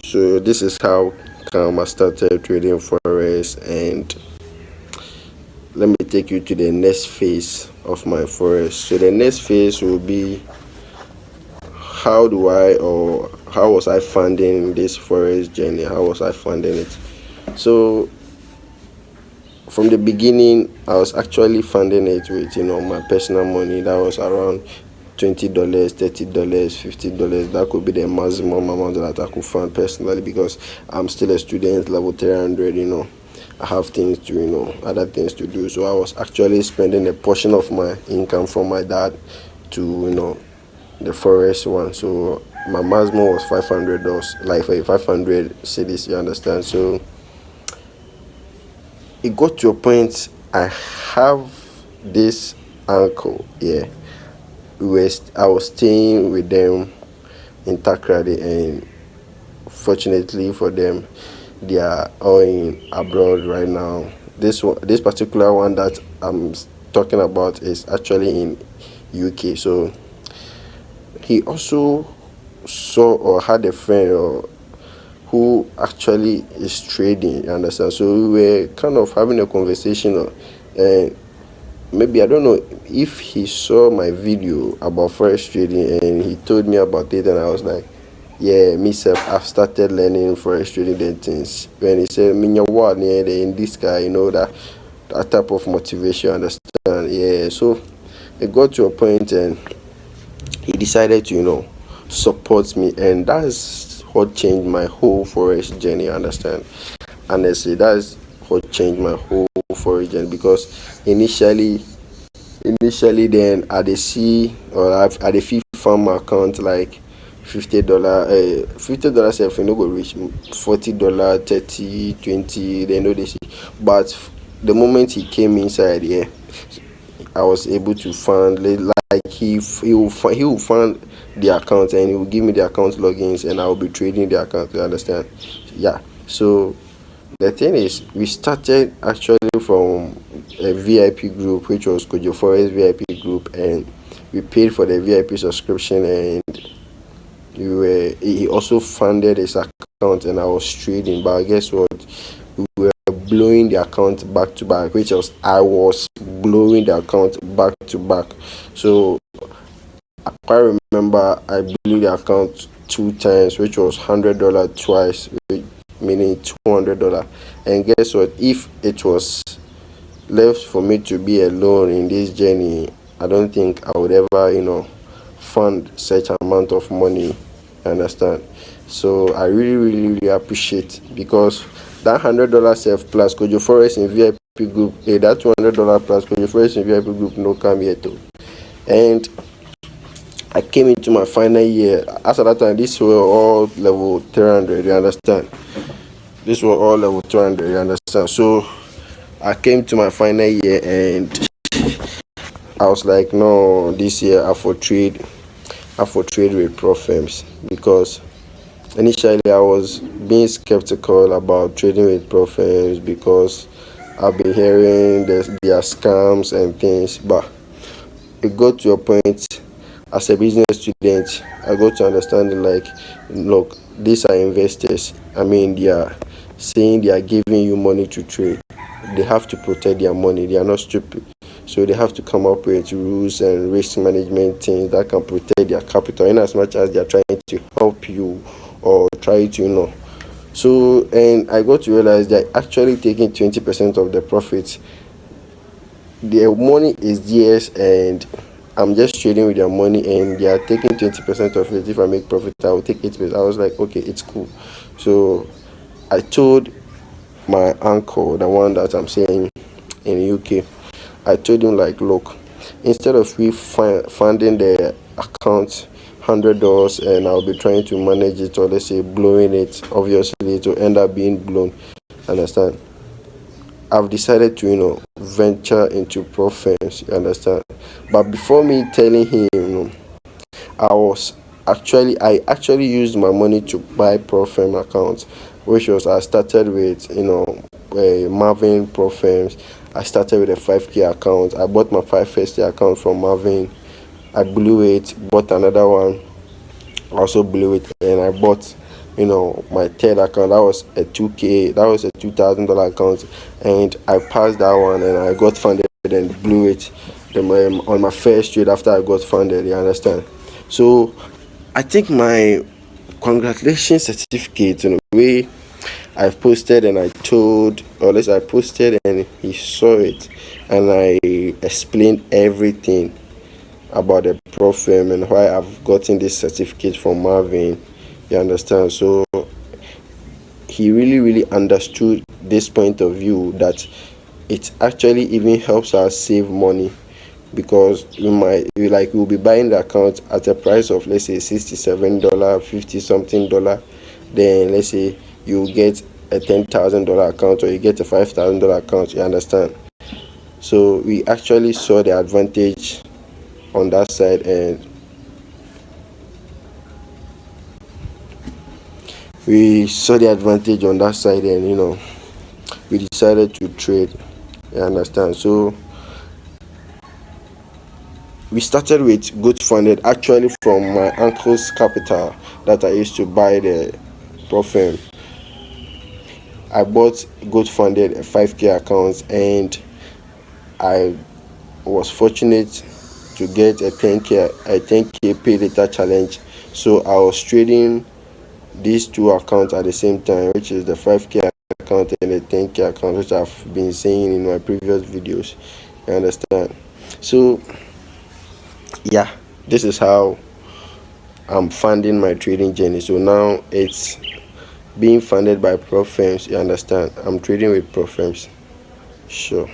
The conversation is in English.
So this is how come I started trading forex, and let me take you to the next phase of my forex. So the next phase will be how was I funding this forex journey? How was I funding it? So from the beginning, I was actually funding it with my personal money. That was around $20, $30, $50. That could be the maximum amount that I could fund personally, because I'm still a student, level 300. I have things to other things to do. So I was actually spending a portion of my income from my dad to the forex one. So my maximum was $500, like 500 cities. You understand? So it got to a point. I have this uncle. Yeah, I was staying with them in Takrady, and fortunately for them, they are all in abroad right now. This particular one that I'm talking about is actually in UK. So he also saw or had a friend who actually is trading. You understand? So we were kind of having a conversation, and maybe I don't know if he saw my video about forex trading and he told me about it, and I was like, yeah, myself, I've started learning forex trading and things. When he said me your word in this guy, that type of motivation, understand? Yeah. So it got to a point, and he decided to support me, and that's what changed my whole forex journey. Understand? Honestly, that's what changed my whole forex journey, because initially then I dey see, or I dey fit farm my account like $50, $50 sef e no go reach, $40, 30, 20, they know they see. But the moment he came inside here, I was able to fund, like he will fund the account, and he will give me the account logins, and I will be trading the account. You understand? Yeah. So the thing is, we started actually from a VIP group, which was Kojo Forest VIP group, and we paid for the VIP subscription, and he also funded his account, and I was trading. But guess what? We were blowing the account back to back, which was I was blowing the account back to back. So I quite remember I blew the account two times, which was $100 twice, meaning $200. And guess what? If it was left for me to be alone in this journey, I don't think I would ever, fund such amount of money. You understand? So I really, really, really appreciate, because that $100 self plus Kojo Forest in VIP group, that $200 plus Kojo Forest in VIP group no come here too. And I came into my final year. As at that time, these were all level 300. You understand? These were all level 200. You understand? So I came to my final year, and I was like, no, this year I for trade with pro firms, because initially I was being skeptical about trading with pro firms, because I've been hearing their scams and things. But it got to a point, as a business student, I got to understand, like, look, these are investors. I mean, they are saying they are giving you money to trade. They have to protect their money. They are not stupid. So they have to come up with rules and risk management things that can protect their capital, in as much as they are trying to help you or try to, So, and I got to realize they're actually taking 20% of the profits. Their money is theirs, and I'm just trading with their money, and they are taking 20% of it. If I make profit, I will take 8%. I was like, okay, it's cool. So I told my uncle, the one that I'm saying in UK, I told him, like, look, instead of we funding the account $100, and I'll be trying to manage it, or let's say blowing it, obviously it will end up being blown. Understand? I've decided to venture into pro firms. You understand? But before me telling him, I actually used my money to buy pro firm accounts, which was, I started with Marvin pro firms. I started with a 5k account. I bought my 5 account from Marvin. I blew it, bought another one, also blew it, and I bought my third account, that was a 2k, that was a $2,000 account, and I passed that one and I got funded and blew it on my first trade after I got funded. You understand? So I think my congratulations certificate, way I posted and I told, or at least I posted and he saw it, and I explained everything about the prop firm and why I've gotten this certificate from Marvin. You understand? So he really, really understood this point of view, that it actually even helps us save money, because we'll be buying the account at a price of, let's say, $67, 50 something dollar. Then let's say you get a $10,000 account, or you get a $5,000 account. You understand? So we actually saw the advantage on that side, and we decided to trade. You understand? So we started with good funded, actually from my uncle's capital that I used to buy the prop firm. I bought good funded a 5k account, and I was fortunate to get a 10k pay later challenge. So I was trading these two accounts at the same time, which is the 5k account and the 10k account, which I've been saying in my previous videos. You understand? So yeah, this is how I'm funding my trading journey. So now it's being funded by prop firms. You understand? I'm trading with prop firms. Sure.